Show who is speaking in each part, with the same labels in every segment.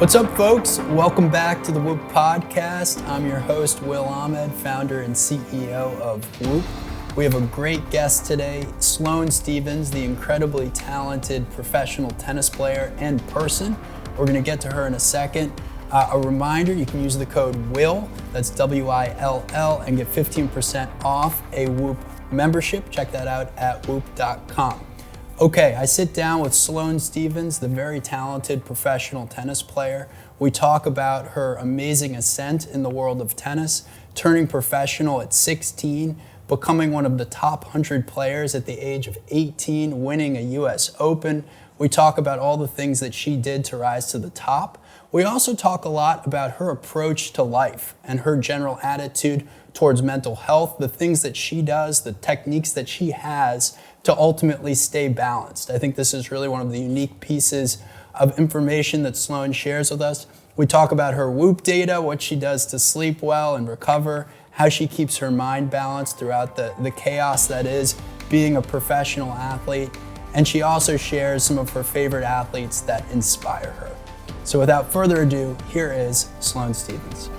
Speaker 1: What's up, folks? Welcome back to the Whoop Podcast. I'm your host, Will Ahmed, founder and CEO of Whoop. We have a great guest today, Sloane Stephens, the incredibly talented professional tennis player and person. We're going to get to her in a second. A reminder, you can use the code WILL, that's W-I-L-L, and get 15% off a Whoop membership. Check that out at whoop.com. Okay, I sit down with Sloane Stephens, the very talented professional tennis player. We talk about her amazing ascent in the world of tennis, turning professional at 16, becoming one of the top 100 players at the age of 18, winning a US Open. We talk about all the things that she did to rise to the top. We also talk a lot about her approach to life and her general attitude towards mental health, the things that she does, the techniques that she has to ultimately stay balanced. I think this is really one of the unique pieces of information that Sloane shares with us. We talk about her Whoop data, what she does to sleep well and recover, how she keeps her mind balanced throughout the chaos that is being a professional athlete. And she also shares some of her favorite athletes that inspire her. So without further ado, here is Sloane Stephens.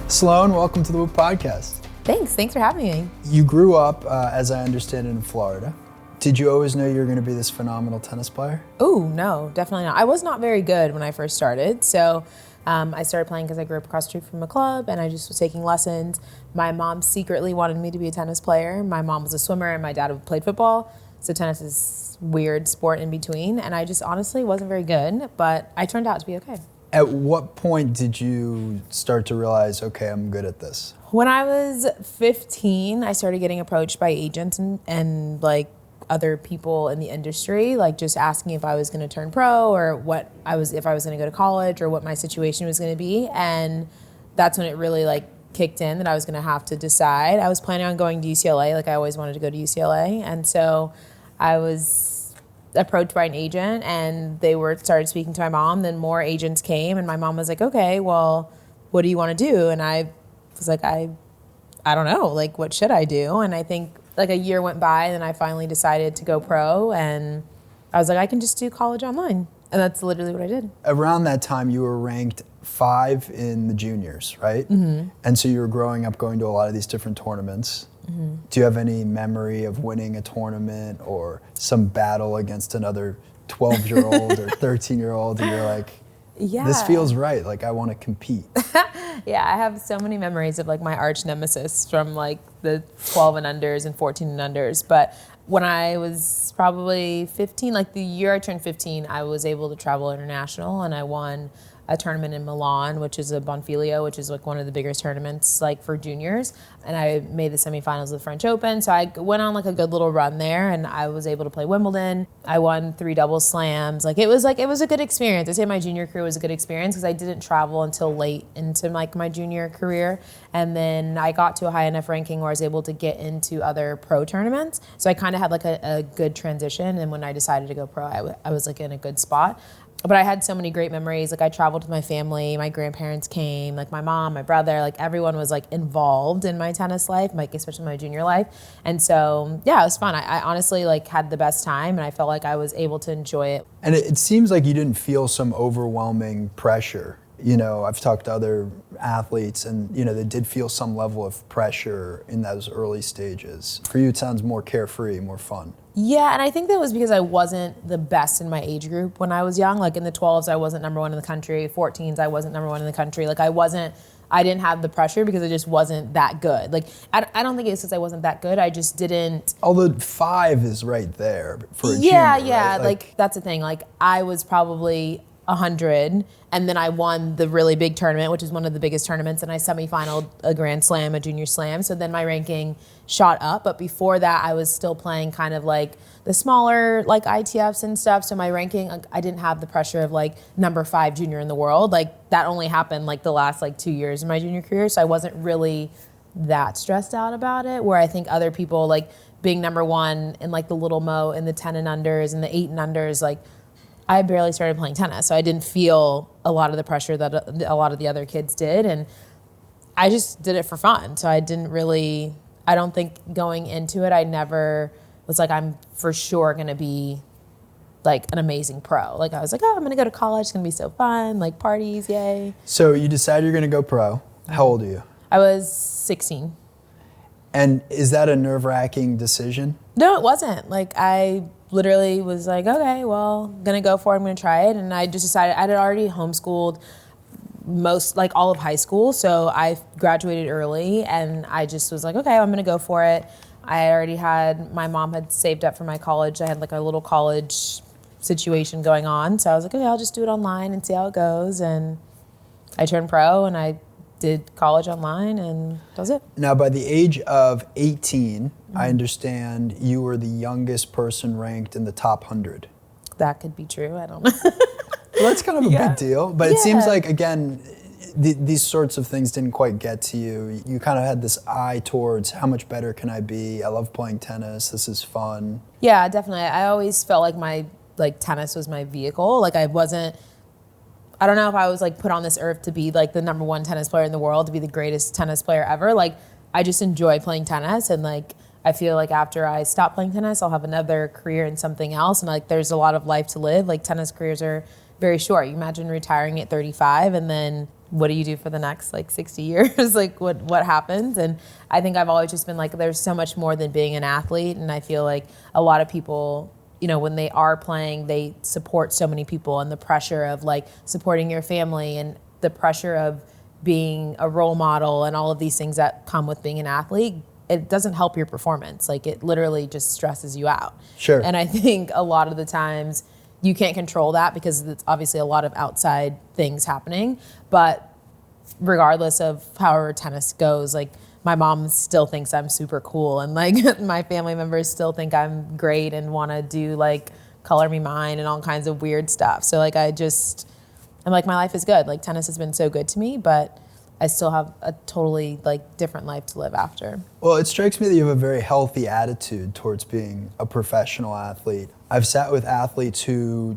Speaker 1: Sloane, welcome to the Whoop Podcast.
Speaker 2: Thanks for having me.
Speaker 1: You grew up, as I understand it, in Florida. Did you always know you were going to be this phenomenal tennis player?
Speaker 2: Oh, no, definitely not. I was not very good when I first started. So I started playing because I grew up across the street from a club and I just was taking lessons. My mom secretly wanted me to be a tennis player. My mom was a swimmer and my dad played football. So tennis is a weird sport in between. And I just honestly wasn't very good, but I turned out to be okay.
Speaker 1: At what point did you start to realize, okay, I'm good at this?
Speaker 2: When I was 15, I started getting approached by agents and like other people in the industry, like just asking if I was going to turn pro or if I was going to go to college or what my situation was going to be. And that's when it really like kicked in that I was going to have to decide. I was planning on going to UCLA. Like I always wanted to go to UCLA. And so I was approached by an agent and started speaking to my mom. Then more agents came and my mom was like, okay, well, what do you want to do? And I was like, I don't know, like what should I do? And I think like a year went by and then I finally decided to go pro and I was like, I can just do college online. And that's literally what I did.
Speaker 1: Around that time you were ranked 5 in the juniors, right?
Speaker 2: Mm-hmm.
Speaker 1: And so you were growing up going to a lot of these different tournaments.
Speaker 2: Mm-hmm.
Speaker 1: Do you have any memory of winning a tournament or some battle against another 12-year-old or 13-year-old and you're like,
Speaker 2: yeah,
Speaker 1: this feels right, like I want to compete?
Speaker 2: Yeah, I have so many memories of like my arch nemesis from like the 12 and unders and 14 and unders. But when I was probably 15, like the year I turned 15, I was able to travel international and I won a tournament in Milan, which is a Bonfiglio, which is like one of the biggest tournaments like for juniors. And I made the semifinals of the French Open. So I went on like a good little run there and I was able to play Wimbledon. I won 3 double slams. It was a good experience. I'd say my junior career was a good experience because I didn't travel until late into like my junior career. And then I got to a high enough ranking where I was able to get into other pro tournaments. So I kind of had like a good transition. And when I decided to go pro, I was like in a good spot. But I had so many great memories. Like I traveled with my family, my grandparents came, like my mom, my brother, like everyone was like involved in my tennis life, like especially my junior life. And so, yeah, it was fun. I honestly like had the best time and I felt like I was able to enjoy it.
Speaker 1: And it seems like you didn't feel some overwhelming pressure. You know, I've talked to other athletes and, you know, they did feel some level of pressure in those early stages. For you, it sounds more carefree, more fun.
Speaker 2: Yeah, and I think that was because I wasn't the best in my age group when I was young. Like in the 12s, I wasn't number 1 in the country. 14s, I wasn't number 1 in the country. Like I didn't have the pressure because I just wasn't that good. Like I don't think it's because I wasn't that good. I just didn't.
Speaker 1: Although 5 is right there for a junior,
Speaker 2: yeah.
Speaker 1: right?
Speaker 2: Like that's the thing. Like I was probably 100 and then I won the really big tournament, which is one of the biggest tournaments, and I semifinaled a Grand Slam, a Junior Slam. So then my ranking shot up, but before that I was still playing kind of like the smaller like ITFs and stuff. So my ranking, I didn't have the pressure of like number 5 junior in the world. Like that only happened like the last like 2 years of my junior career. So I wasn't really that stressed out about it, where I think other people like being number 1 in like the Little Mo and the 10 and unders and the 8 and unders, like I barely started playing tennis, so I didn't feel a lot of the pressure that a lot of the other kids did, and I just did it for fun. So I don't think going into it, I never was like, I'm for sure going to be like an amazing pro. Like I was like, oh, I'm gonna go to college. It's gonna be so fun. Like parties, yay.
Speaker 1: So you decided you're going to go pro. How old are you?
Speaker 2: I was 16.
Speaker 1: And is that a nerve-wracking decision?
Speaker 2: No, it wasn't. Like I literally was like, okay, well, I'm gonna go for it. I'm gonna try it. And I just decided, I had already homeschooled like all of high school. So I graduated early and I just was like, okay, I'm gonna go for it. My mom had saved up for my college. I had like a little college situation going on. So I was like, okay, I'll just do it online and see how it goes. And I turned pro and I did college online and that was it.
Speaker 1: Now, by the age of 18, I understand you were the youngest person ranked in the top 100.
Speaker 2: That could be true. I don't know.
Speaker 1: Well, that's kind of a big deal. But it seems
Speaker 2: Yeah.
Speaker 1: like, again, these sorts of things didn't quite get to you. You kind of had this eye towards how much better can I be? I love playing tennis. This is fun.
Speaker 2: Yeah, definitely. I always felt like tennis was my vehicle. Like I don't know if I was like put on this earth to be like the number one tennis player in the world, to be the greatest tennis player ever. Like I just enjoy playing tennis, and like I feel like after I stop playing tennis, I'll have another career in something else. And like there's a lot of life to live. Like tennis careers are very short. You imagine retiring at 35 and then what do you do for the next like 60 years? Like what happens? And I think I've always just been like, there's so much more than being an athlete. And I feel like a lot of people, you know, when they are playing, they support so many people, and the pressure of like supporting your family and the pressure of being a role model and all of these things that come with being an athlete, it doesn't help your performance. Like it literally just stresses you out.
Speaker 1: Sure.
Speaker 2: And I think a lot of the times you can't control that because it's obviously a lot of outside things happening. But regardless of however tennis goes, like my mom still thinks I'm super cool, and like my family members still think I'm great and want to do like color me mine and all kinds of weird stuff. So like I'm like, my life is good. Like tennis has been so good to me, but I still have a totally like different life to live after.
Speaker 1: Well, it strikes me that you have a very healthy attitude towards being a professional athlete. I've sat with athletes who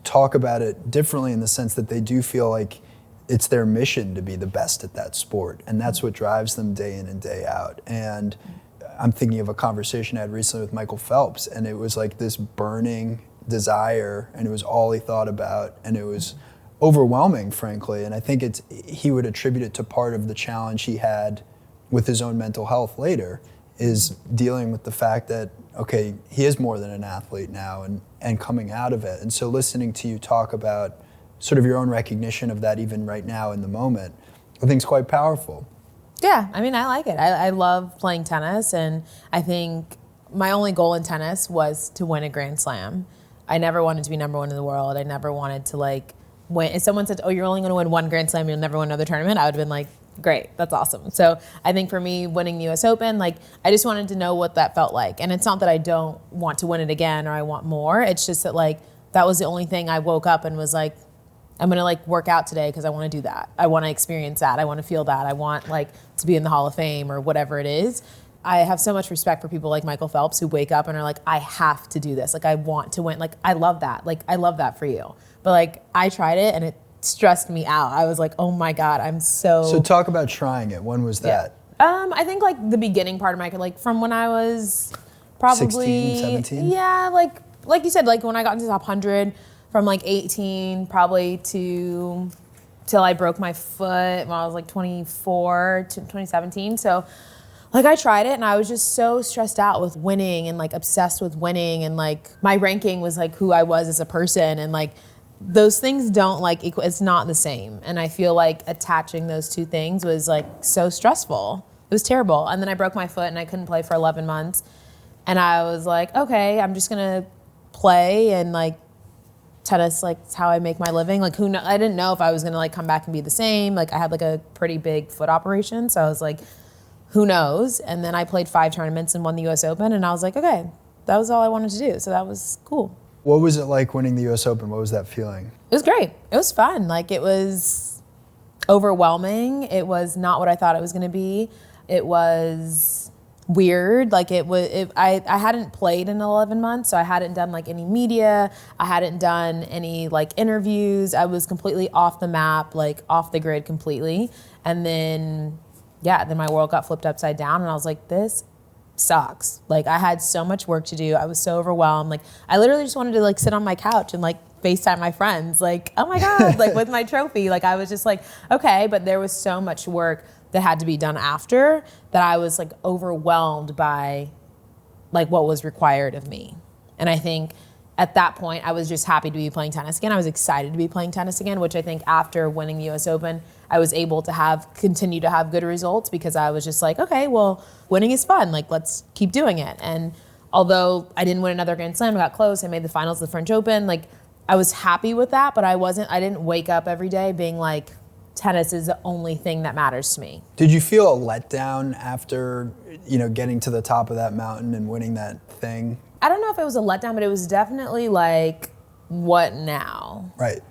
Speaker 1: talk about it differently in the sense that they do feel like it's their mission to be the best at that sport, and that's what drives them day in and day out. And I'm thinking of a conversation I had recently with Michael Phelps, and it was like this burning desire, and it was all he thought about, and it was overwhelming, frankly. And I think he would attribute it to part of the challenge he had with his own mental health later, is dealing with the fact that, okay, he is more than an athlete now, and coming out of it. And so listening to you talk about sort of your own recognition of that even right now in the moment, I think is quite powerful.
Speaker 2: Yeah, I mean, I like it. I love playing tennis, and I think my only goal in tennis was to win a Grand Slam. I never wanted to be number one in the world. I never wanted to like win. If someone said, oh, you're only going to win one Grand Slam, you'll never win another tournament, I would have been like, great, that's awesome. So I think for me, winning the US Open, like I just wanted to know what that felt like. And it's not that I don't want to win it again or I want more. It's just that like that was the only thing I woke up and was like, I'm gonna like work out today because I want to do that. I want to experience that. I want to feel that. I want like to be in the Hall of Fame or whatever it is. I have so much respect for people like Michael Phelps who wake up and are like, I have to do this. Like I want to win. Like I love that. Like I love that for you. But like I tried it and it stressed me out. I was like, oh my God, I'm so.
Speaker 1: So talk about trying it. When was that?
Speaker 2: I think like the beginning part of my, like from when I was probably
Speaker 1: 16, 17?
Speaker 2: Yeah, like you said, like when I got into the top 100 from like 18 probably till I broke my foot when I was like 24 to 2017. So like I tried it and I was just so stressed out with winning and like obsessed with winning, and like my ranking was like who I was as a person, and like those things don't like equal, it's not the same. And I feel like attaching those two things was like so stressful. It was terrible. And then I broke my foot and I couldn't play for 11 months. And I was like, okay, I'm just gonna play, and like tennis, like it's how I make my living. Like I didn't know if I was gonna like come back and be the same. Like I had like a pretty big foot operation. So I was like, who knows? And then I played 5 tournaments and won the US Open. And I was like, okay, that was all I wanted to do. So that was cool.
Speaker 1: What was it like winning the US Open? What was that feeling?
Speaker 2: It was great. It was fun. Like it was overwhelming. It was not what I thought it was gonna be. It was weird. Like I hadn't played in 11 months, so I hadn't done like any media. I hadn't done any like interviews. I was completely off the map, like off the grid completely. And then my world got flipped upside down, and I was like, this sucks. Like I had so much work to do. I was so overwhelmed. Like I literally just wanted to like sit on my couch and like FaceTime my friends. Like, oh my God, like with my trophy. Like I was just like, okay, but there was so much work that had to be done after that I was like overwhelmed by like what was required of me. And I think at that point, I was just happy to be playing tennis again. I was excited to be playing tennis again, which I think after winning the US Open, I was able to continue to have good results because I was just like, okay, well, winning is fun. Like, let's keep doing it. And although I didn't win another Grand Slam, I got close. I made the finals of the French Open. Like, I was happy with that, but I didn't wake up every day being like, tennis is the only thing that matters to me.
Speaker 1: Did you feel a letdown after, getting to the top of that mountain and winning that thing?
Speaker 2: I don't know if it was a letdown, but it was definitely like, what now?
Speaker 1: Right.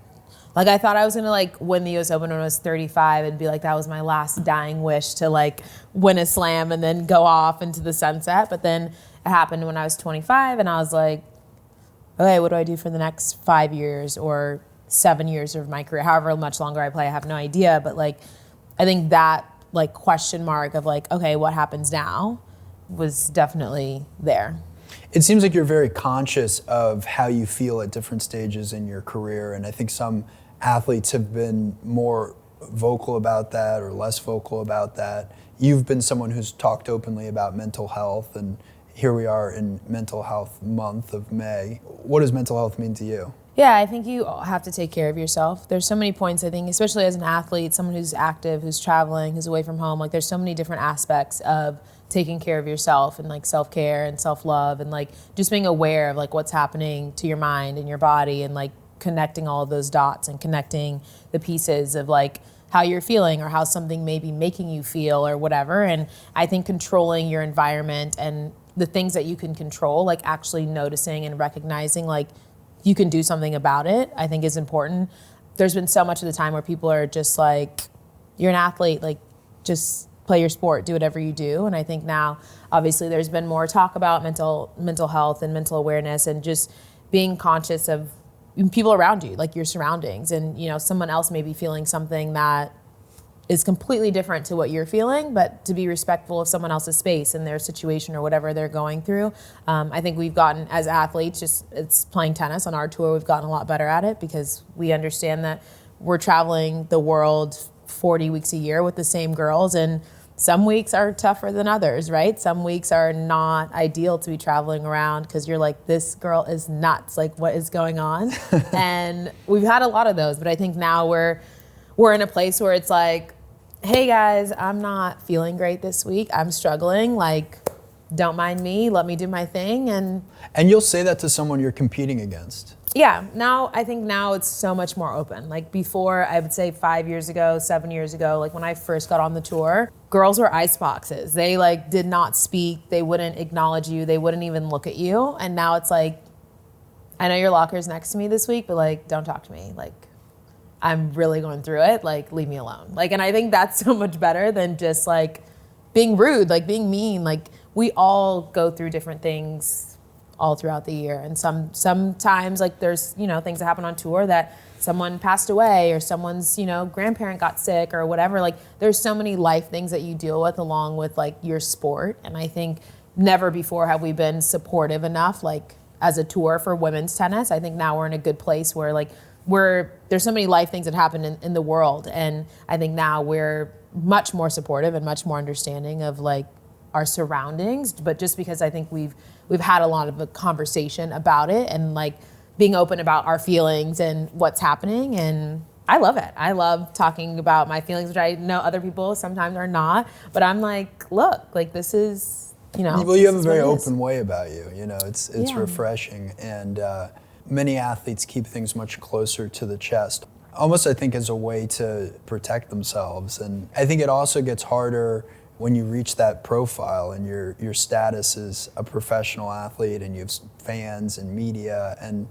Speaker 2: Like I thought I was gonna like win the US Open when I was 35 and be like, that was my last dying wish to like win a slam and then go off into the sunset. But then it happened when I was 25 and I was like, okay, what do I do for the next 5 years or 7 years of my career? However much longer I play, I have no idea. But like, I think that like question mark of like, okay, what happens now was definitely there.
Speaker 1: It seems like you're very conscious of how you feel at different stages in your career. And I think some athletes have been more vocal about that or less vocal about that. You've been someone who's talked openly about mental health, and here we are in Mental Health Month of May. What does mental health mean to you?
Speaker 2: Yeah, I think you have to take care of yourself. There's so many points, I think, especially as an athlete, someone who's active, who's traveling, who's away from home. Like there's so many different aspects of taking care of yourself and like self-care and self-love and like just being aware of like what's happening to your mind and your body and like connecting all of those dots and connecting the pieces of like how you're feeling or how something may be making you feel or whatever. And I think controlling your environment and the things that you can control, like actually noticing and recognizing like you can do something about it, I think is important. There's been so much of the time where people are just like, you're an athlete, like just play your sport, do whatever you do. And I think now, obviously, there's been more talk about mental health and mental awareness and just being conscious of people around you, like your surroundings. And, someone else may be feeling something that is completely different to what you're feeling, but to be respectful of someone else's space and their situation or whatever they're going through. I think we've gotten, as athletes, it's playing tennis on our tour, we've gotten a lot better at it because we understand that we're traveling the world 40 weeks a year with the same girls, and some weeks are tougher than others, right? Some weeks are not ideal to be traveling around because you're like, this girl is nuts, like what is going on? And we've had a lot of those, but I think now we're in a place where it's like, hey guys, I'm not feeling great this week. I'm struggling. Like, don't mind me. Let me do my thing. And
Speaker 1: you'll say that to someone you're competing against.
Speaker 2: Yeah. I think now it's so much more open. Like before, I would say 5 years ago, 7 years ago, like when I first got on the tour, girls were ice boxes. They like did not speak. They wouldn't acknowledge you. They wouldn't even look at you. And now it's like, I know your locker's next to me this week, but like, don't talk to me. Like, I'm really going through it, like, leave me alone. Like, and I think that's so much better than just like being rude, like being mean. Like we all go through different things all throughout the year. And sometimes like there's, things that happen on tour that someone passed away or someone's, grandparent got sick or whatever. Like there's so many life things that you deal with along with like your sport. And I think never before have we been supportive enough, like as a tour for women's tennis. I think now we're in a good place where like there's so many life things that happen in the world. And I think now we're much more supportive and much more understanding of like our surroundings. But just because I think we've had a lot of a conversation about it and like being open about our feelings and what's happening. And I love it. I love talking about my feelings, which I know other people sometimes are not. But I'm like, look, like this is,
Speaker 1: Well, you have a very open way about you. It's refreshing. And many athletes keep things much closer to the chest, almost I think as a way to protect themselves. And I think it also gets harder when you reach that profile and your status as a professional athlete and you have fans and media and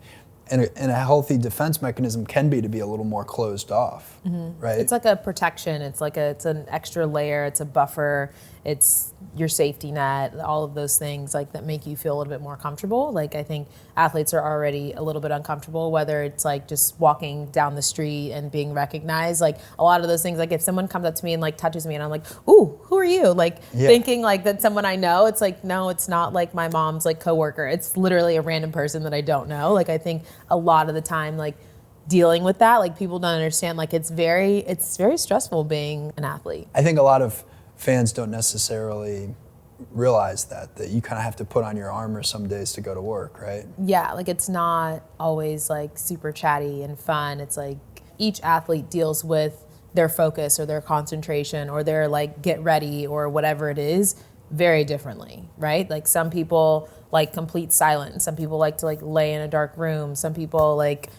Speaker 1: a healthy defense mechanism can be to be a little more closed off, right?
Speaker 2: It's like a protection. It's an extra layer. It's a buffer. it's your safety net, all of those things like that make you feel a little bit more comfortable. Like I think athletes are already a little bit uncomfortable, whether it's like just walking down the street and being recognized. Like a lot of those things, like if someone comes up to me and like touches me and I'm like, ooh, who are you? Like thinking like that someone I know, it's like, no, it's not like my mom's like coworker. It's literally a random person that I don't know. Like I think a lot of the time, like dealing with that, like people don't understand, like it's very stressful being an athlete.
Speaker 1: I think a lot of fans don't necessarily realize that you kind of have to put on your armor some days to go to work, right?
Speaker 2: Yeah, like it's not always like super chatty and fun. It's like each athlete deals with their focus or their concentration or their like get ready or whatever it is very differently, right? Like some people like complete silence. Some people like to like lay in a dark room. Some people like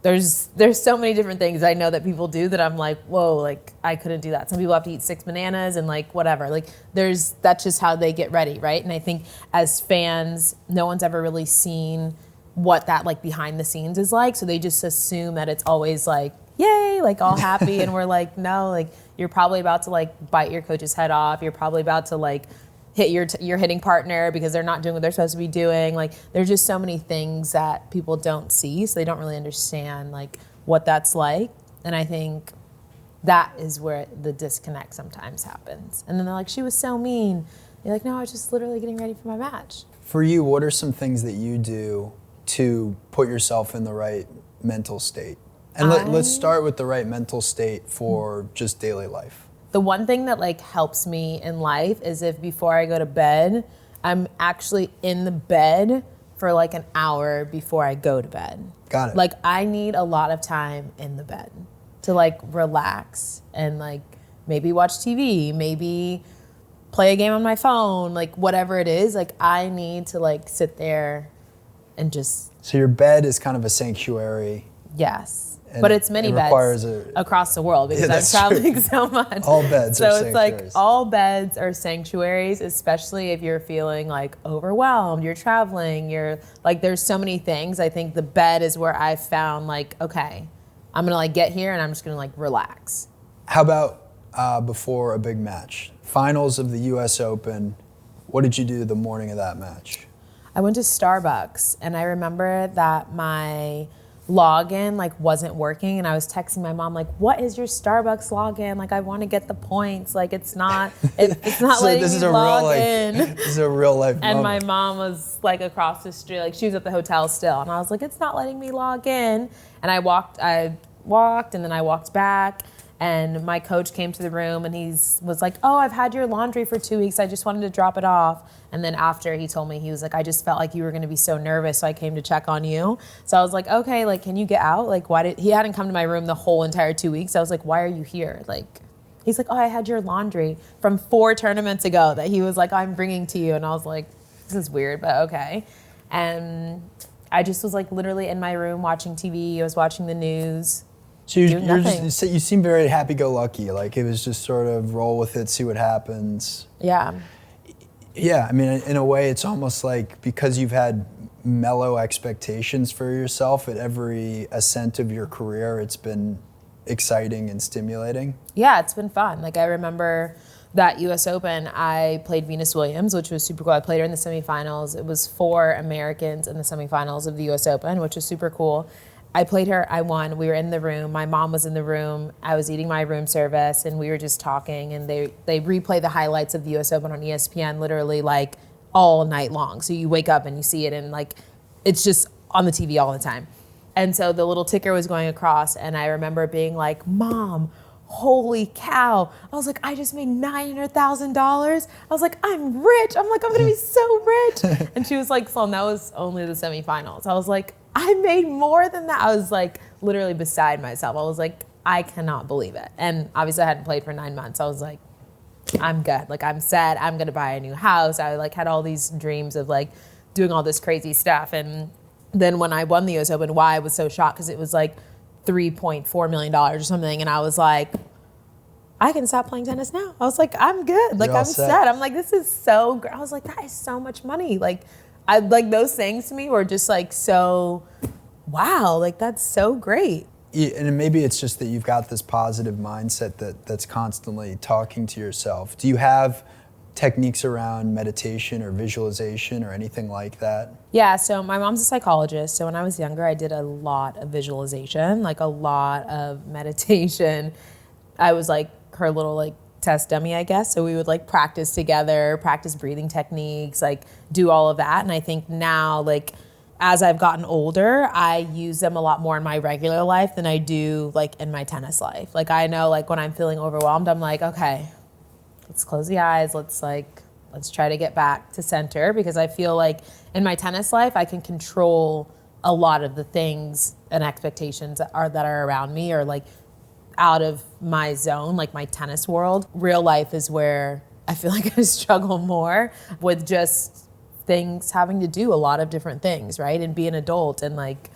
Speaker 2: there's so many different things I know that people do that I'm like, whoa, like I couldn't do that. Some people have to eat 6 bananas and like whatever. Like that's just how they get ready, right? And I think as fans, no one's ever really seen what that like behind the scenes is like. So they just assume that it's always like, yay, like all happy. And we're like, no, like you're probably about to like bite your coach's head off. You're probably about to like hit your hitting partner because they're not doing what they're supposed to be doing. Like there's just so many things that people don't see, so they don't really understand like what that's like. And I think that is where the disconnect sometimes happens. And then they're like, she was so mean. You're like, no, I was just literally getting ready for my match.
Speaker 1: For you, what are some things that you do to put yourself in the right mental state? And let's start with the right mental state for just daily life.
Speaker 2: The one thing that like helps me in life is if before I go to bed, I'm actually in the bed for like an hour before I go to bed.
Speaker 1: Got it.
Speaker 2: Like I need a lot of time in the bed to like relax and like maybe watch TV, maybe play a game on my phone, like whatever it is. Like I need to like sit there and just.
Speaker 1: So your bed is kind of a sanctuary.
Speaker 2: Yes. But it's many beds across the world because I'm traveling so much.
Speaker 1: All beds are sanctuaries.
Speaker 2: So it's like all beds are sanctuaries, especially if you're feeling like overwhelmed, you're traveling, you're like, there's so many things. I think the bed is where I found like, okay, I'm gonna like get here and I'm just gonna like relax.
Speaker 1: How about before a big match? Finals of the US Open, what did you do the morning of that match?
Speaker 2: I went to Starbucks and I remember that my login like wasn't working and I was texting my mom like, what is your Starbucks login? Like I want to get the points. Like it's not it's not
Speaker 1: so
Speaker 2: letting me log in.
Speaker 1: This is a real life
Speaker 2: and
Speaker 1: moment.
Speaker 2: My mom was like across the street, like she was at the hotel still, and I was like, it's not letting me log in. And I walked and then I walked back and my coach came to the room and he was like, oh, I've had your laundry for 2 weeks. I just wanted to drop it off. And then after he told me, he was like, I just felt like you were going to be so nervous, so I came to check on you. So I was like, okay, like, can you get out? Like, he hadn't come to my room the whole entire 2 weeks. I was like, why are you here? Like, he's like, oh, I had your laundry from 4 tournaments ago that he was like, I'm bringing to you. And I was like, this is weird, but okay. And I just was like literally in my room watching TV. I was watching the news.
Speaker 1: So you seem very happy-go-lucky. Like it was just sort of roll with it, see what happens.
Speaker 2: Yeah.
Speaker 1: Yeah, I mean, in a way, it's almost like because you've had mellow expectations for yourself at every ascent of your career, it's been exciting and stimulating.
Speaker 2: Yeah, it's been fun. Like I remember that US Open, I played Venus Williams, which was super cool. I played her in the semifinals. It was 4 Americans in the semifinals of the US Open, which was super cool. I played her, I won, we were in the room, my mom was in the room, I was eating my room service, and we were just talking, and they replay the highlights of the US Open on ESPN literally like all night long. So you wake up and you see it, and like it's just on the TV all the time. And so the little ticker was going across, and I remember being like, Mom, holy cow. I was like, I just made $900,000. I was like, I'm rich. I'm like, I'm gonna be so rich. And she was like, Sloane, that was only the semifinals. I was like, I made more than that. I was like literally beside myself. I was like, I cannot believe it. And obviously I hadn't played for 9 months. I was like, I'm good. Like I'm set. I'm gonna buy a new house. I like had all these dreams of like doing all this crazy stuff. And then when I won the US Open, why I was so shocked, because it was like $3.4 million or something. And I was like, I can stop playing tennis now. I was like, I'm good. Like I'm set. I'm like, this is so great. I was like, that is so much money. Like I like those things to me were just like so, wow, like that's so great.
Speaker 1: Yeah, and maybe it's just that you've got this positive mindset that's constantly talking to yourself. Do you have techniques around meditation or visualization or anything like that?
Speaker 2: Yeah, so my mom's a psychologist. So when I was younger, I did a lot of visualization, like a lot of meditation. I was like her little like test dummy, I guess. So we would like practice together, practice breathing techniques, like do all of that. And I think now, like, as I've gotten older, I use them a lot more in my regular life than I do like in my tennis life. Like I know like when I'm feeling overwhelmed, I'm like, okay, let's close the eyes. Let's try to get back to center, because I feel like in my tennis life, I can control a lot of the things and expectations that are around me, or like out of my zone, like my tennis world. Real life is where I feel like I struggle more with just things having to do a lot of different things, right? And be an adult and like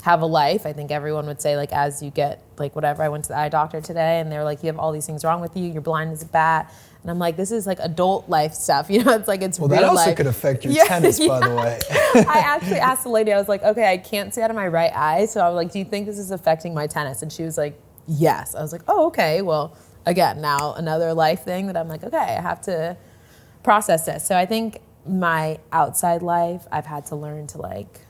Speaker 2: have a life. I think everyone would say like as you get like whatever, I went to the eye doctor today and they were like, you have all these things wrong with you, you're blind as a bat. And I'm like, this is like adult life stuff, you know, it's like it's
Speaker 1: well,
Speaker 2: real
Speaker 1: that also
Speaker 2: life.
Speaker 1: could affect your tennis, by the way.
Speaker 2: I actually asked the lady, I was like, okay, I can't see out of my right eye. So I was like, do you think this is affecting my tennis? And she was like, yes. I was like, oh, okay. Well, again, now another life thing that I'm like, okay, I have to process this. So I think my outside life, I've had to learn to like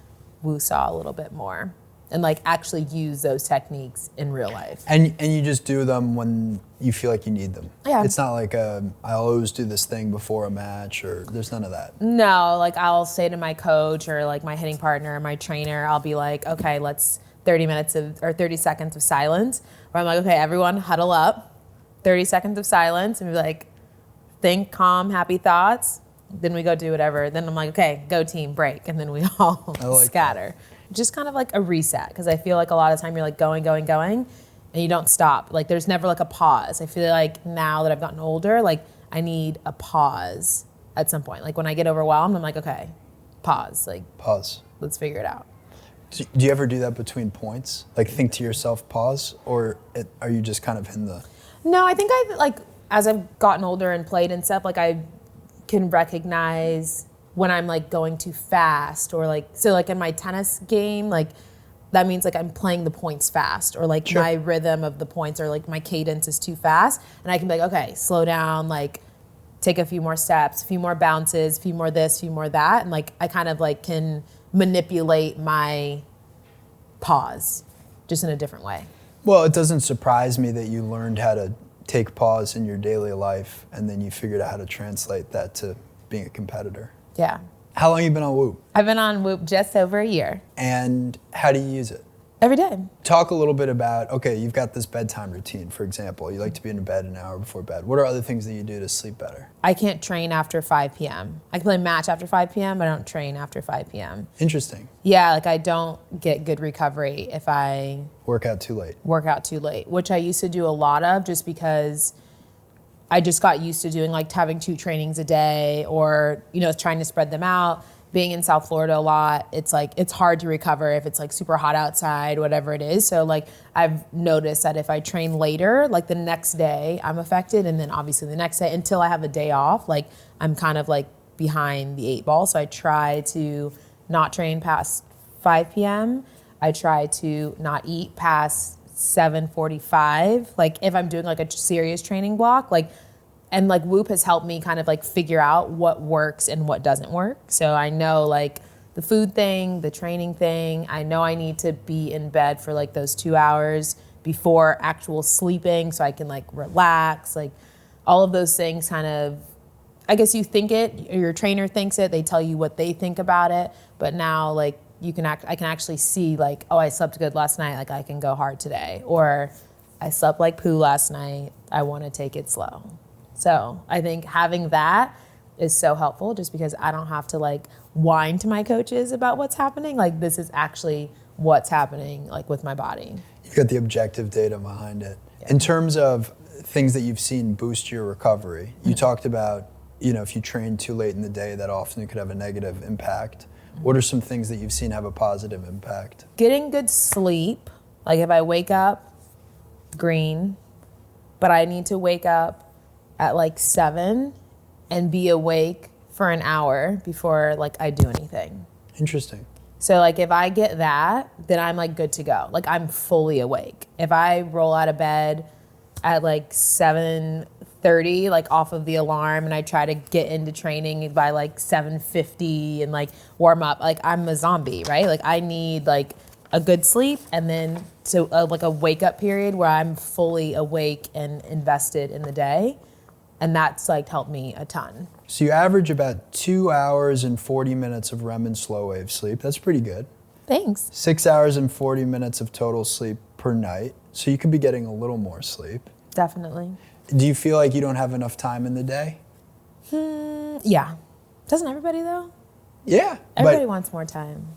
Speaker 2: woo-saw a little bit more and like actually use those techniques in real life.
Speaker 1: And you just do them when you feel like you need them.
Speaker 2: Yeah.
Speaker 1: It's not like I'll always do this thing before a match, or there's none of that.
Speaker 2: No, like I'll say to my coach or like my hitting partner or my trainer, I'll be like, okay, let's 30 seconds of silence. Where I'm like, okay, everyone huddle up, 30 seconds of silence, and be like, think calm, happy thoughts. Then we go do whatever. Then I'm like, okay, go team, break. And then we all scatter. Just kind of like a reset, because I feel like a lot of time you're like going, and you don't stop. Like there's never like a pause. I feel like now that I've gotten older, like I need a pause at some point. Like when I get overwhelmed, I'm like, okay, pause. Like
Speaker 1: Pause.
Speaker 2: let's figure it out.
Speaker 1: Do you ever do that between points? Like think to yourself, pause, or are you just kind of in the...
Speaker 2: No, I think as I've gotten older and played and stuff, like I can recognize when I'm like going too fast, or like, so like in my tennis game, like that means like I'm playing the points fast, or like
Speaker 1: Sure.
Speaker 2: my rhythm of the points, or like my cadence is too fast, and I can be like, okay, slow down, like take a few more steps, a few more bounces, a few more this, a few more that, and like I kind of like can manipulate my pause just in a different way.
Speaker 1: Well, it doesn't surprise me that you learned how to take pause in your daily life, and then you figured out how to translate that to being a competitor.
Speaker 2: Yeah.
Speaker 1: How long have you been on Whoop?
Speaker 2: I've been on Whoop just over a year.
Speaker 1: And how do you use it?
Speaker 2: Every day.
Speaker 1: Talk a little bit about, okay, you've got this bedtime routine, for example. You like to be in bed an hour before bed. What are other things that you do to sleep better?
Speaker 2: I can't train after 5 p.m. I can play match after 5 p.m., but I don't train after 5 p.m.
Speaker 1: Interesting.
Speaker 2: Yeah, like I don't get good recovery if I
Speaker 1: Work out too late.
Speaker 2: work out too late, which I used to do a lot of just because I just got used to doing like having 2 trainings a day, or, you know, trying to spread them out. Being in South Florida a lot, it's like, it's hard to recover if it's like super hot outside, whatever it is. So like I've noticed that if I train later, like the next day I'm affected. And then obviously the next day until I have a day off, like I'm kind of like behind the 8 ball. So I try to not train past 5 p.m. I try to not eat past 7:45. Like if I'm doing like a serious training block, like, and like Whoop has helped me kind of like figure out what works and what doesn't work. So I know like the food thing, the training thing, I know I need to be in bed for like those 2 hours before actual sleeping so I can like relax, like all of those things kind of, I guess you think it, your trainer thinks it, they tell you what they think about it, but now like I can actually see like, oh, I slept good last night, like I can go hard today, or I slept like poo last night, I want to take it slow. So I think having that is so helpful, just because I don't have to like whine to my coaches about what's happening. Like this is actually what's happening like with my body.
Speaker 1: You've got the objective data behind it. Yeah. In terms of things that you've seen boost your recovery, you talked about, you know, if you train too late in the day, that often it could have a negative impact. What are some things that you've seen have a positive impact?
Speaker 2: Getting good sleep. Like if I wake up green, but I need to wake up at like 7 and be awake for an hour before like I do anything.
Speaker 1: Interesting.
Speaker 2: So like if I get that, then I'm like good to go. Like I'm fully awake. If I roll out of bed at like 7:30 6:30, like off of the alarm, and I try to get into training by like 7:50 and like warm up. Like I'm a zombie, right? Like I need like a good sleep and then like a wake up period where I'm fully awake and invested in the day. And that's like helped me a ton.
Speaker 1: So you average about 2 hours and 40 minutes of REM and slow wave sleep. That's pretty good.
Speaker 2: Thanks.
Speaker 1: 6 hours and 40 minutes of total sleep per night. So you could be getting a little more sleep.
Speaker 2: Definitely.
Speaker 1: Do you feel like you don't have enough time in the day?
Speaker 2: Yeah. Doesn't everybody though?
Speaker 1: Yeah.
Speaker 2: Everybody wants more time.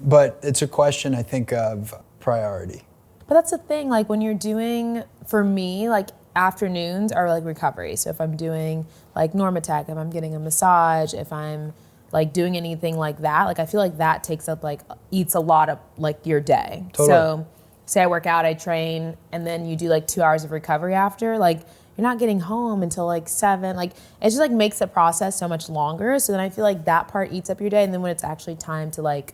Speaker 1: But it's a question, I think, of priority.
Speaker 2: But that's the thing, like when you're doing, for me, like afternoons are like recovery. So if I'm doing like Normatec, if I'm getting a massage, if I'm like doing anything like that, like I feel like that takes up like, eats a lot of like your day.
Speaker 1: Totally.
Speaker 2: So say I work out, I train, and then you do like 2 hours of recovery after, like you're not getting home until like 7. Like it just like makes the process so much longer. So then I feel like that part eats up your day. And then when it's actually time to like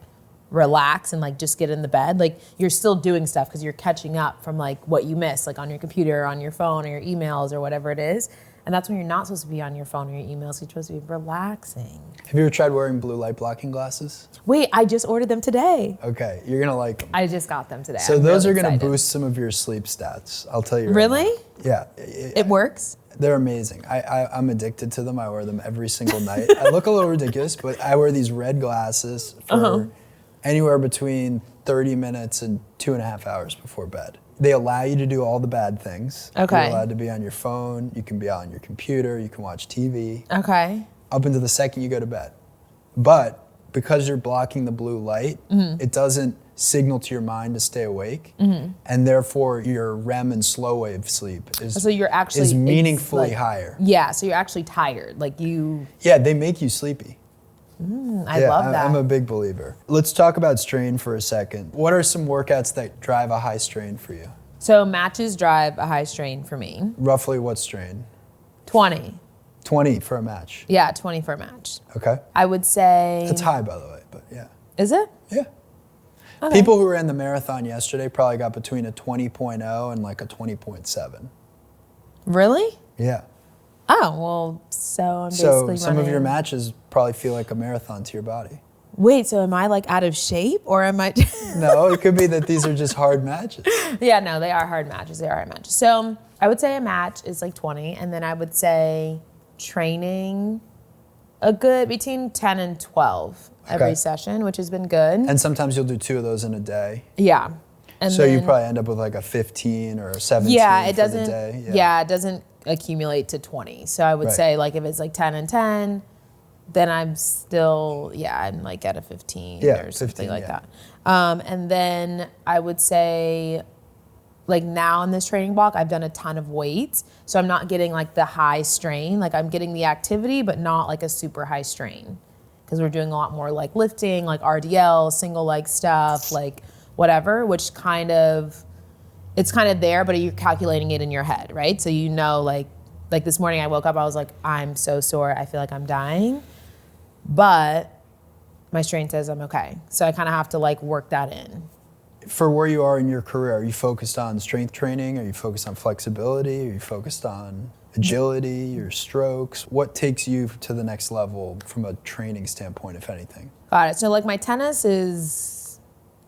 Speaker 2: relax and like just get in the bed, like you're still doing stuff because you're catching up from like what you missed, like on your computer or on your phone or your emails or whatever it is. And that's when you're not supposed to be on your phone or your emails. You're supposed to be relaxing.
Speaker 1: Have you ever tried wearing blue light blocking glasses?
Speaker 2: Wait, I just ordered them today.
Speaker 1: Okay, you're gonna like them.
Speaker 2: I just got them today.
Speaker 1: So
Speaker 2: I'm
Speaker 1: those
Speaker 2: really
Speaker 1: are gonna
Speaker 2: excited.
Speaker 1: boost some of your sleep stats. I'll tell you. Right
Speaker 2: Really?
Speaker 1: now. Yeah.
Speaker 2: It works?
Speaker 1: They're amazing. I'm addicted to them. I wear them every single night. I look a little ridiculous, but I wear these red glasses for anywhere between 30 minutes and 2.5 hours before bed. They allow you to do all the bad things.
Speaker 2: Okay.
Speaker 1: You're allowed to be on your phone. You can be on your computer. You can watch TV.
Speaker 2: Okay.
Speaker 1: Up until the second you go to bed. But because you're blocking the blue light, it doesn't signal to your mind to stay awake. And therefore your REM and slow wave sleep
Speaker 2: So you're actually
Speaker 1: is meaningfully
Speaker 2: like,
Speaker 1: higher.
Speaker 2: Yeah, so you're actually tired. Like you.
Speaker 1: Yeah, they make you sleepy.
Speaker 2: I love that.
Speaker 1: I'm a big believer. Let's talk about strain for a second. What are some workouts that drive a high strain for you?
Speaker 2: So matches drive a high strain for me.
Speaker 1: Roughly what strain?
Speaker 2: 20.
Speaker 1: 20 for a match.
Speaker 2: Yeah, 20 for a match.
Speaker 1: Okay.
Speaker 2: I would say.
Speaker 1: That's high, by the way, but yeah.
Speaker 2: Is it?
Speaker 1: Yeah.
Speaker 2: Okay.
Speaker 1: People who ran the marathon yesterday probably got between a 20.0 and like a 20.7.
Speaker 2: Really?
Speaker 1: Yeah.
Speaker 2: Oh, well, so I'm
Speaker 1: So
Speaker 2: basically
Speaker 1: some of your
Speaker 2: running-
Speaker 1: matches probably feel like a marathon to your body.
Speaker 2: Wait, so am I like out of shape or am I?
Speaker 1: No, it could be that these are just hard matches.
Speaker 2: Yeah, no, they are hard matches. They are hard matches. So I would say a match is like 20, and then I would say training a good between 10 and 12 every
Speaker 1: Okay.
Speaker 2: session, which has been good.
Speaker 1: And sometimes you'll do 2 of those in a day.
Speaker 2: Yeah. And
Speaker 1: So you
Speaker 2: then-
Speaker 1: probably end up with like a 15 or a 17
Speaker 2: yeah, it
Speaker 1: for
Speaker 2: doesn't.
Speaker 1: the day.
Speaker 2: Yeah, it doesn't accumulate to 20. So I would
Speaker 1: Right.
Speaker 2: say like if it's like 10 and 10, then I'm still I'm like at a 15
Speaker 1: Yeah,
Speaker 2: or something
Speaker 1: 15,
Speaker 2: like
Speaker 1: yeah.
Speaker 2: that. And then I would say like now in this training block, I've done a ton of weights. So I'm not getting like the high strain. Like I'm getting the activity, but not like a super high strain. Because we're doing a lot more like lifting, like RDL, single leg stuff, like whatever, which it's kind of there, but you're calculating it in your head, right? So you know, like this morning I woke up, I was like, I'm so sore, I feel like I'm dying. But my strain says I'm okay. So I kind of have to like work that in.
Speaker 1: For where you are in your career, are you focused on strength training? Are you focused on flexibility? Are you focused on agility, your strokes? What takes you to the next level from a training standpoint, if anything?
Speaker 2: Got it. So like my tennis is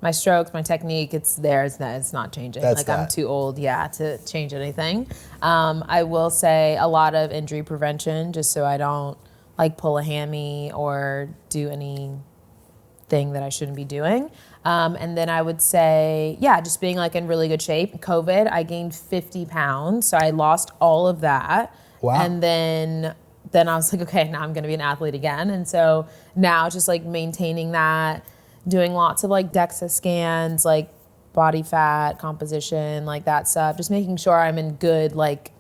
Speaker 2: my strokes, my technique, it's there. It's not changing.
Speaker 1: That's
Speaker 2: like
Speaker 1: that.
Speaker 2: I'm too old, to change anything. I will say a lot of injury prevention, just so I don't like pull a hammy or do anything that I shouldn't be doing. And then I would say, just being like in really good shape. COVID, I gained 50 pounds, so I lost all of that.
Speaker 1: Wow.
Speaker 2: And then I was like, okay, now I'm gonna be an athlete again. And so now just like maintaining that, doing lots of like DEXA scans, like body fat composition, like that stuff, just making sure I'm in good like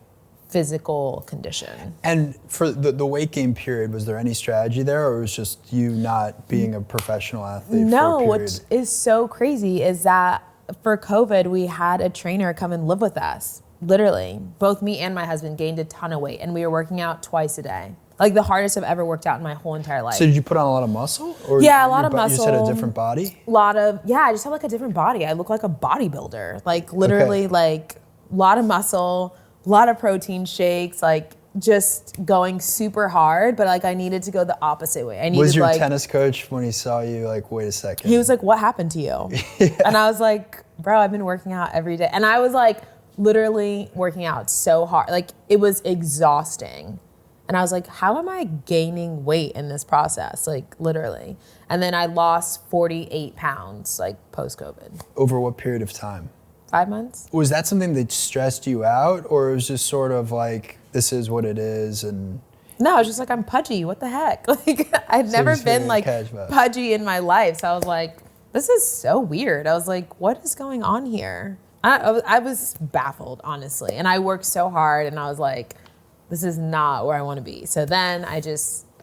Speaker 2: physical condition.
Speaker 1: And for the weight gain period, was there any strategy there, or was just you not being a professional athlete
Speaker 2: No,
Speaker 1: for a period?
Speaker 2: what is so crazy is that for COVID, we had a trainer come and live with us. Literally, both me and my husband gained a ton of weight, and we were working out twice a day. Like the hardest I've ever worked out in my whole entire life.
Speaker 1: So did you put on a lot of muscle? Or
Speaker 2: Yeah, a lot of
Speaker 1: You just had a
Speaker 2: muscle.
Speaker 1: different body?
Speaker 2: I just have like a different body. I look like a bodybuilder. Like literally like a lot of muscle, a lot of protein shakes, like just going super hard, but like I needed to go the opposite way. I needed,
Speaker 1: was your
Speaker 2: like,
Speaker 1: tennis coach when he saw you like, wait a second?
Speaker 2: he was like, what happened to you? And I was like, bro, I've been working out every day. And I was like literally working out so hard. Like it was exhausting. And I was like, how am I gaining weight in this process? Like literally. And then I lost 48 pounds like post-COVID.
Speaker 1: Over what period of time?
Speaker 2: 5 months.
Speaker 1: Was that something that stressed you out, or it was just sort of like, this is what it is? And
Speaker 2: no, I was just like, I'm pudgy. What the heck? Like I'd never been like pudgy in my life. So I was like, this is so weird. I was like, what is going on here? I was baffled, honestly. And I worked so hard and I was like, this is not where I want to be. So then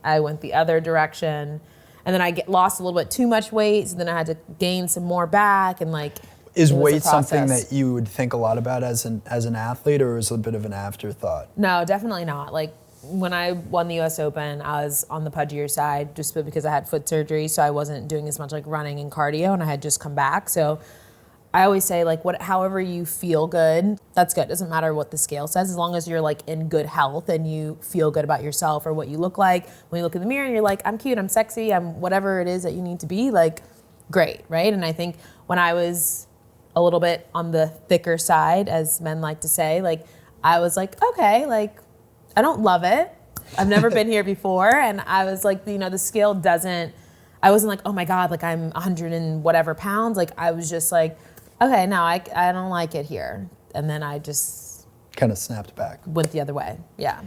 Speaker 2: I went the other direction, and then I lost a little bit too much weight. So then I had to gain some more back, and like,
Speaker 1: is weight something that you would think a lot about as an athlete, or is it a bit of an afterthought?
Speaker 2: No, definitely not. Like when I won the US Open, I was on the pudgier side just because I had foot surgery. So I wasn't doing as much like running and cardio, and I had just come back. So I always say like however you feel good, that's good. It doesn't matter what the scale says, as long as you're like in good health and you feel good about yourself or what you look like. When you look in the mirror and you're like, I'm cute, I'm sexy, I'm whatever it is that you need to be, like great, right? And I think when I was a little bit on the thicker side, as men like to say, like I was like, okay, like I don't love it. I've never been here before. And I was like, you know, the scale I wasn't like, oh my God, like I'm 100 and whatever pounds. Like I was just like, okay, no, I don't like it here. And then I just
Speaker 1: kind of snapped back.
Speaker 2: Went the other way, yeah.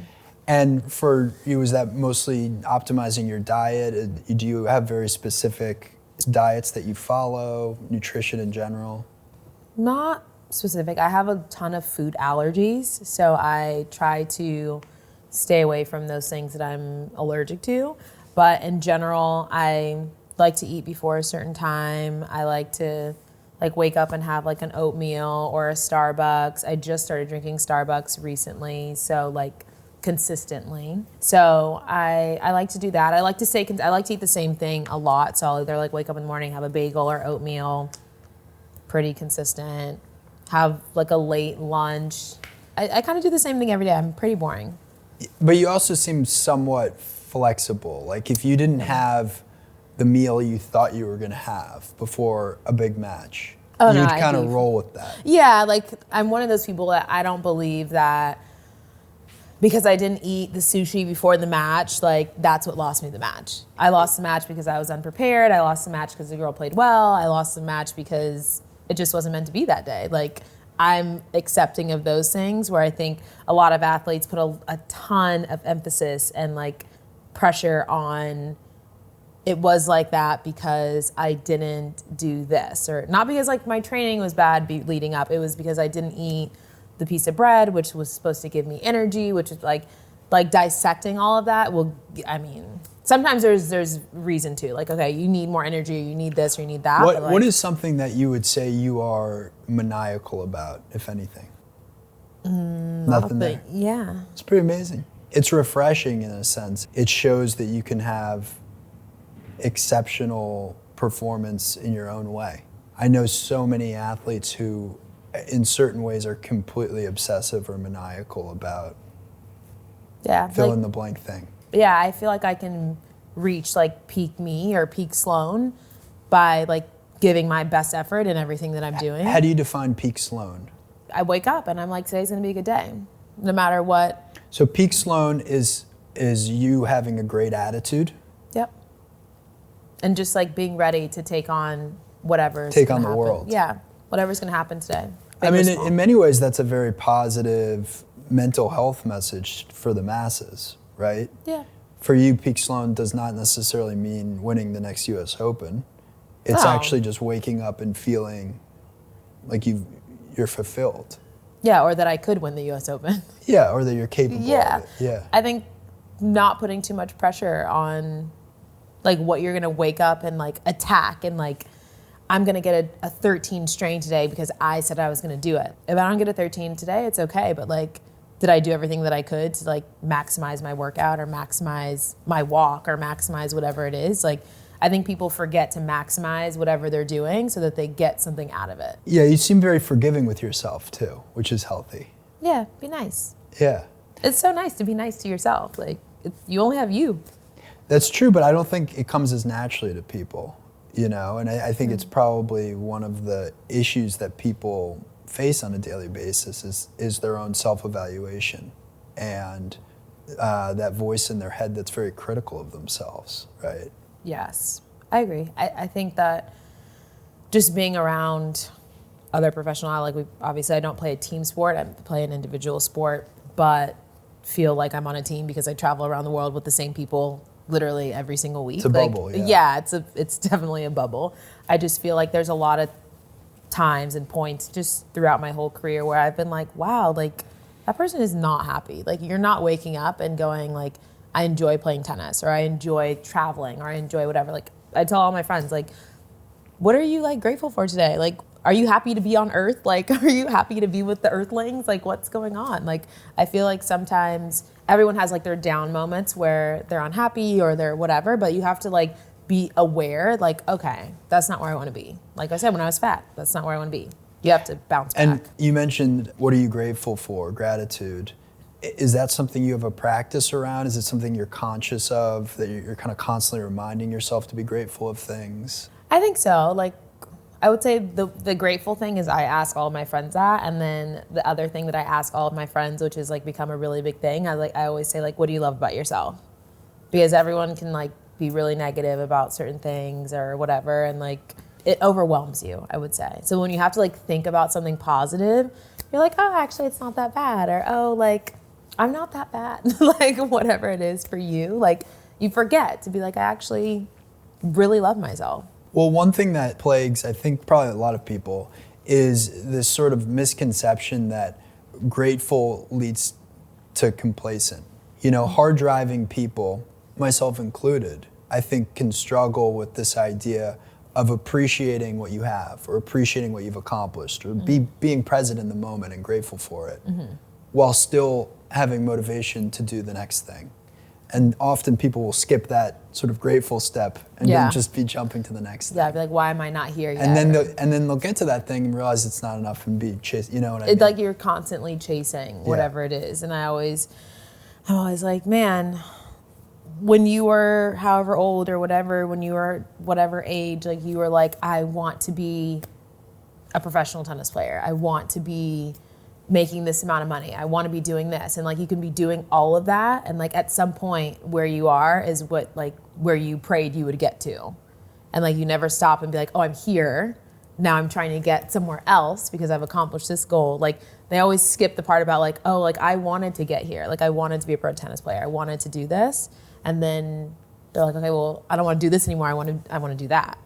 Speaker 1: And for you, was that mostly optimizing your diet? Do you have very specific diets that you follow, nutrition in general?
Speaker 2: Not specific. I have a ton of food allergies, so I try to stay away from those things that I'm allergic to. But in general, I like to eat before a certain time. I like to like wake up and have like an oatmeal or a Starbucks. I just started drinking Starbucks recently, so like consistently. So I like to do that. I like to eat the same thing a lot. So I'll either like wake up in the morning, have a bagel or oatmeal, pretty consistent, have like a late lunch. I kind of do the same thing every day. I'm pretty boring.
Speaker 1: But you also seem somewhat flexible. Like if you didn't have the meal you thought you were going to have before a big match, you'd kind of roll with that.
Speaker 2: Yeah, like I'm one of those people that I don't believe that because I didn't eat the sushi before the match, like that's what lost me the match. I lost the match because I was unprepared. I lost the match because the girl played well. I lost the match because it just wasn't meant to be that day. Like I'm accepting of those things where I think a lot of athletes put a ton of emphasis and like pressure on it was like that because I didn't do this, or not because like my training was bad leading up. It was because I didn't eat the piece of bread, which was supposed to give me energy, which is like dissecting all of that. Well, I mean, sometimes there's reason to like, okay, you need more energy, or you need this, or you need that.
Speaker 1: What is something that you would say you are maniacal about, if anything? Nothing there.
Speaker 2: Yeah.
Speaker 1: It's pretty amazing. It's refreshing in a sense. It shows that you can have exceptional performance in your own way. I know so many athletes who in certain ways are completely obsessive or maniacal about fill in the blank thing.
Speaker 2: Yeah, I feel like I can reach like peak me or peak Sloane by like giving my best effort in everything that I'm doing.
Speaker 1: How do you define peak Sloane?
Speaker 2: I wake up and I'm like, today's gonna be a good day, no matter what.
Speaker 1: So peak Sloane is you having a great attitude?
Speaker 2: Yep. And just like being ready to take on whatever.
Speaker 1: Take on the world.
Speaker 2: Yeah, whatever's gonna happen today.
Speaker 1: I mean, in many ways, that's a very positive mental health message for the masses, right?
Speaker 2: Yeah.
Speaker 1: For you, peak Sloane does not necessarily mean winning the next US Open. It's actually just waking up and feeling like you're fulfilled.
Speaker 2: Yeah, or that I could win the US Open.
Speaker 1: Yeah, or that you're capable of it. Yeah.
Speaker 2: I think not putting too much pressure on like what you're gonna wake up and like attack and like I'm gonna get a 13 strain today because I said I was gonna do it. If I don't get a 13 today, it's okay, but like did I do everything that I could to like maximize my workout or maximize my walk or maximize whatever it is? Like I think people forget to maximize whatever they're doing so that they get something out of it.
Speaker 1: Yeah, you seem very forgiving with yourself too, which is healthy.
Speaker 2: Yeah, be nice.
Speaker 1: Yeah.
Speaker 2: It's so nice to be nice to yourself. Like, you only have you.
Speaker 1: That's true, but I don't think it comes as naturally to people, you know? And I think it's probably one of the issues that people face on a daily basis is their own self-evaluation and that voice in their head that's very critical of themselves, right?
Speaker 2: Yes, I agree. I think that just being around other professional, obviously I don't play a team sport, I play an individual sport, but feel like I'm on a team because I travel around the world with the same people literally every single week.
Speaker 1: It's a bubble, yeah.
Speaker 2: Yeah, it's definitely a bubble. I just feel like there's a lot of times and points just throughout my whole career where I've been like, wow, like that person is not happy. Like you're not waking up and going like, I enjoy playing tennis or I enjoy traveling or I enjoy whatever. Like I tell all my friends, like, what are you like grateful for today? Like, are you happy to be on Earth? Like, are you happy to be with the Earthlings? Like, what's going on? Like, I feel like sometimes everyone has like their down moments where they're unhappy or they're whatever, but you have to like be aware, like, okay, that's not where I want to be. Like I said, when I was fat, that's not where I want to be. You have to bounce back.
Speaker 1: And you mentioned, what are you grateful for? Gratitude. Is that something you have a practice around? Is it something you're conscious of, that you're kind of constantly reminding yourself to be grateful of things?
Speaker 2: I think so. Like, I would say the grateful thing is I ask all of my friends that, and then the other thing that I ask all of my friends, which has like become a really big thing, I always say like, what do you love about yourself? Because everyone can like be really negative about certain things or whatever, and like it overwhelms you, I would say. So when you have to like think about something positive, you're like, oh, actually it's not that bad, or oh, like I'm not that bad, like whatever it is for you, like you forget to be like, I actually really love myself.
Speaker 1: Well, one thing that plagues, I think, probably a lot of people is this sort of misconception that grateful leads to complacent. You know, hard driving people, myself included, I think can struggle with this idea of appreciating what you have or appreciating what you've accomplished or being present in the moment and grateful for it while still having motivation to do the next thing. And often people will skip that sort of grateful step and then just be jumping to the next thing.
Speaker 2: Yeah, I'd be like, why am I not here yet?
Speaker 1: And then they'll get to that thing and realize it's not enough and be chased. You know what I mean?
Speaker 2: It's like you're constantly chasing whatever it is. And I'm always like, man, when you were however old or whatever, when you were whatever age, like you were like, I want to be a professional tennis player. I want to be making this amount of money. I want to be doing this. And like you can be doing all of that. And like at some point where you are is what like where you prayed you would get to. And like you never stop and be like, oh, I'm here. Now I'm trying to get somewhere else because I've accomplished this goal. Like they always skip the part about like, oh, like I wanted to get here. Like I wanted to be a pro tennis player. I wanted to do this. And then they're like, okay, well, I don't want to do this anymore. I want to do that.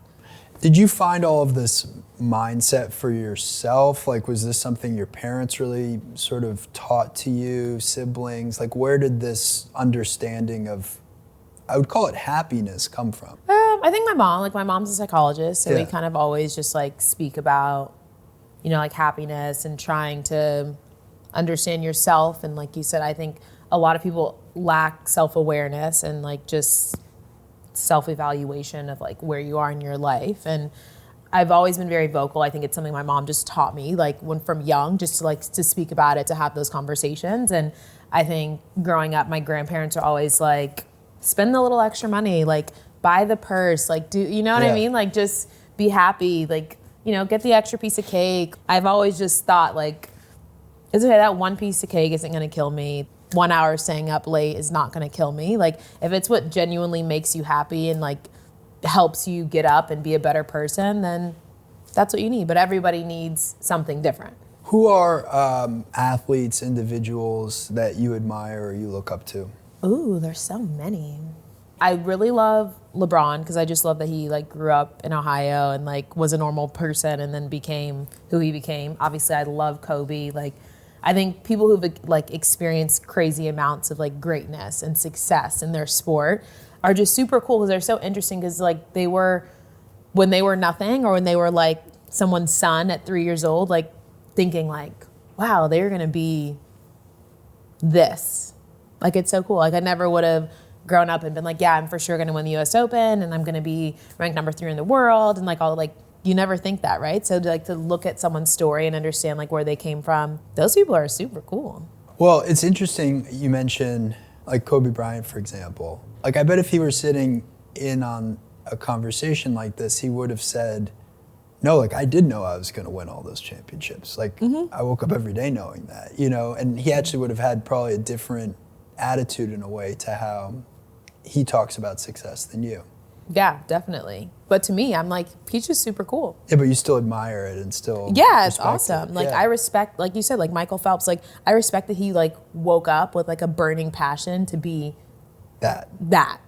Speaker 1: Did you find all of this mindset for yourself? Like, was this something your parents really sort of taught to you, siblings? Like, where did this understanding of, I would call it happiness, come from?
Speaker 2: I think my mom's a psychologist, so we kind of always just like speak about, you know, like happiness and trying to understand yourself. And like you said, I think a lot of people lack self-awareness and like just self-evaluation of like where you are in your life. And I've always been very vocal. I think it's something my mom just taught me, like when from young, just to like to speak about it, to have those conversations. And I think growing up, my grandparents are always like, spend the little extra money, like buy the purse, like do, you know what I mean? Like just be happy, like, you know, get the extra piece of cake. I've always just thought like, it's okay, that one piece of cake isn't gonna kill me. 1 hour staying up late is not gonna kill me. Like if it's what genuinely makes you happy and like helps you get up and be a better person, then that's what you need. But everybody needs something different.
Speaker 1: Who are athletes, individuals that you admire or you look up to?
Speaker 2: Ooh, there's so many. I really love LeBron because I just love that he like grew up in Ohio and like was a normal person and then became who he became. Obviously, I love Kobe. Like, I think people who've like experienced crazy amounts of like greatness and success in their sport are just super cool because they're so interesting because like they were, when they were nothing or when they were like someone's son at 3 years old, like thinking like, wow, they're gonna be this. Like it's so cool. Like I never would have grown up and been like, yeah, I'm for sure gonna win the US Open and I'm gonna be ranked number 3 in the world and like all like you never think that, right? So to look at someone's story and understand like where they came from, those people are super cool.
Speaker 1: Well, it's interesting you mention like Kobe Bryant, for example. Like I bet if he were sitting in on a conversation like this, he would have said, no, like I did know I was going to win all those championships. Like I woke up every day knowing that, and he actually would have had probably a different attitude in a way to how he talks about success than you.
Speaker 2: Yeah, definitely. But to me, I'm like, he's just super cool.
Speaker 1: Yeah, but you still admire it and still
Speaker 2: it's
Speaker 1: respect
Speaker 2: awesome.
Speaker 1: it.
Speaker 2: Like
Speaker 1: Yeah.
Speaker 2: I respect, like you said, like Michael Phelps, like I respect that he like woke up with like a burning passion to be
Speaker 1: that.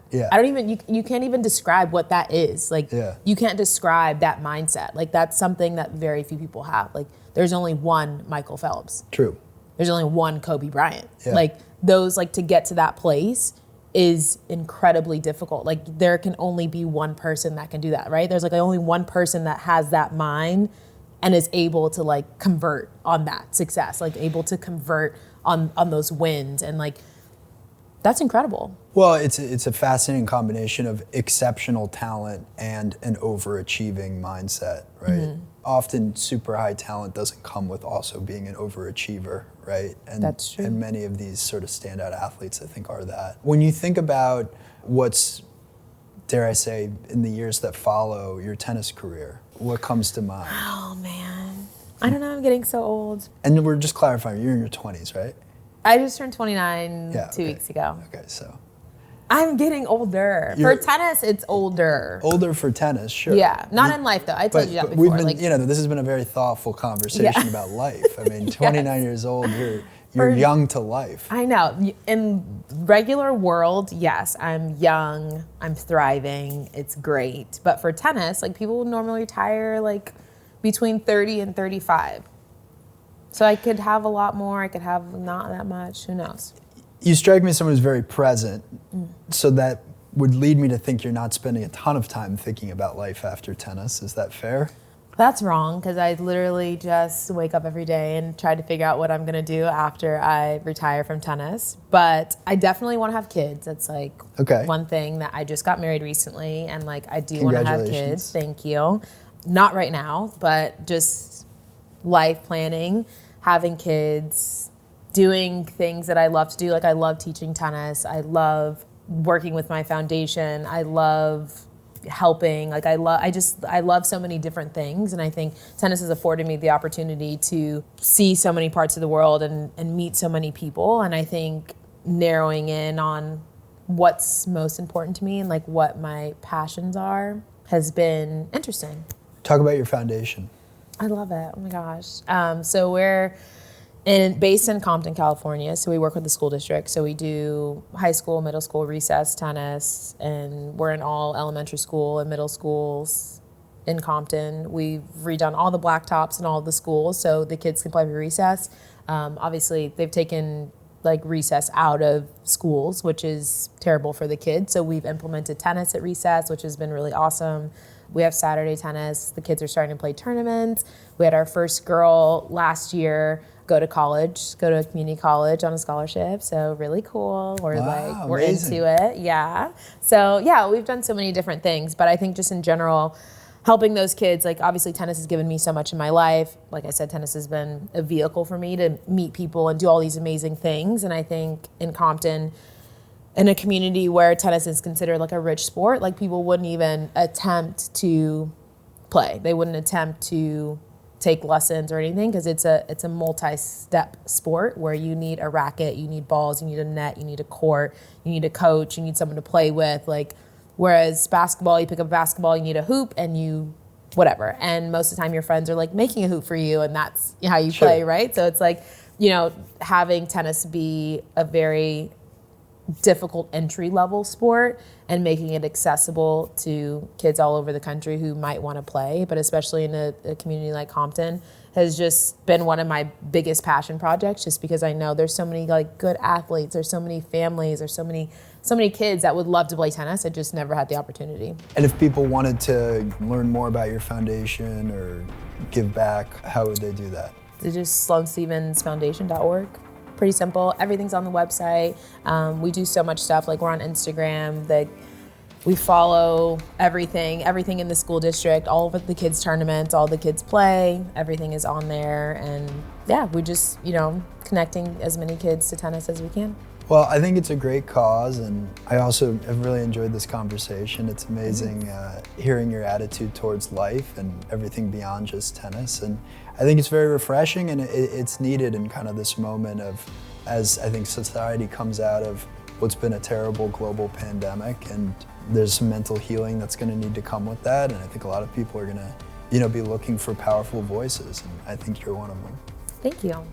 Speaker 1: Yeah.
Speaker 2: I don't even, you can't even describe what that is. Like
Speaker 1: Yeah.
Speaker 2: you can't describe that mindset. Like that's something that very few people have. Like there's only one Michael Phelps.
Speaker 1: True.
Speaker 2: There's only one Kobe Bryant.
Speaker 1: Yeah.
Speaker 2: Like those, like to get to that place is incredibly difficult. Like there can only be one person that can do that, right? There's like only one person that has that mind and is able to like convert on that success, like able to convert on those wins, and like that's incredible.
Speaker 1: Well, it's a fascinating combination of exceptional talent and an overachieving mindset, right?
Speaker 2: Mm-hmm.
Speaker 1: Often super high talent doesn't come with also being an overachiever, right? And
Speaker 2: That's true.
Speaker 1: And many of these sort of standout athletes, I think, are that. When you think about what's, dare I say, in the years that follow your tennis career, what comes to mind?
Speaker 2: Oh man, I don't know. I'm getting so old.
Speaker 1: And we're just clarifying, you're in your 20s, right?
Speaker 2: I just turned 29
Speaker 1: Yeah,
Speaker 2: 2 weeks ago.
Speaker 1: Okay, so.
Speaker 2: I'm getting older. For tennis, it's older.
Speaker 1: Older for tennis, sure.
Speaker 2: Yeah, not in life though. I told you that before.
Speaker 1: We've been,
Speaker 2: like,
Speaker 1: this has been a very thoughtful conversation about life. I mean, 29 years old, you're young to life.
Speaker 2: I know. In regular world, yes, I'm young, I'm thriving, it's great. But for tennis, like people normally retire like between 30 and 35. So I could have a lot more, I could have not that much, who knows?
Speaker 1: You strike me as someone who's very present, so that would lead me to think you're not spending a ton of time thinking about life after tennis. Is that fair?
Speaker 2: That's wrong, because I literally just wake up every day and try to figure out what I'm gonna do after I retire from tennis. But I definitely want to have kids. That's like one thing that I just got married recently, and like I do want to have kids. Thank you. Not right now, but just life planning, having kids, doing things that I love to do. Like I love teaching tennis. I love working with my foundation. I love helping. Like I love so many different things. And I think tennis has afforded me the opportunity to see so many parts of the world and meet so many people. And I think narrowing in on what's most important to me and like what my passions are has been interesting.
Speaker 1: Talk about your foundation.
Speaker 2: I love it. Oh my gosh. So we're based in Compton, California. So we work with the school district. So we do high school, middle school, recess, tennis, and we're in all elementary school and middle schools in Compton. We've redone all the blacktops in all of the schools so the kids can play for recess. Obviously, they've taken like recess out of schools, which is terrible for the kids. So we've implemented tennis at recess, which has been really awesome. We have Saturday tennis. The kids are starting to play tournaments. We had our first girl last year go to a community college on a scholarship. So really cool. We're
Speaker 1: amazing.
Speaker 2: into it. Yeah. So yeah, we've done so many different things, but I think just in general, helping those kids, like obviously tennis has given me so much in my life. Like I said, tennis has been a vehicle for me to meet people and do all these amazing things. And I think in Compton, in a community where tennis is considered like a rich sport, like people wouldn't even attempt to play. They wouldn't attempt to take lessons or anything because it's a multi-step sport where you need a racket, you need balls, you need a net, you need a court, you need a coach, you need someone to play with. Like, whereas basketball, you pick up a basketball, you need a hoop and you whatever. And most of the time your friends are like making a hoop for you and that's how you play, right? So it's like, having tennis be a very difficult entry-level sport and making it accessible to kids all over the country who might want to play, but especially in a community like Compton, has just been one of my biggest passion projects, just because I know there's so many like good athletes, there's so many families, there's so many kids that would love to play tennis. I just never had the opportunity.
Speaker 1: And if people wanted to learn more about your foundation or give back, how would they do that?
Speaker 2: It's just SloaneStephensFoundation.org. Pretty simple. Everything's on the website. We do so much stuff. Like we're on Instagram. We follow everything in the school district, all of the kids' tournaments, all the kids play, everything is on there. And yeah, we just, connecting as many kids to tennis as we can.
Speaker 1: Well, I think it's a great cause, and I also have really enjoyed this conversation. It's amazing hearing your attitude towards life and everything beyond just tennis. And I think it's very refreshing, and it's needed in kind of this moment of, as I think society comes out of what's been a terrible global pandemic, and there's some mental healing that's going to need to come with that. And I think a lot of people are going to, be looking for powerful voices, and I think you're one of them.
Speaker 2: Thank you.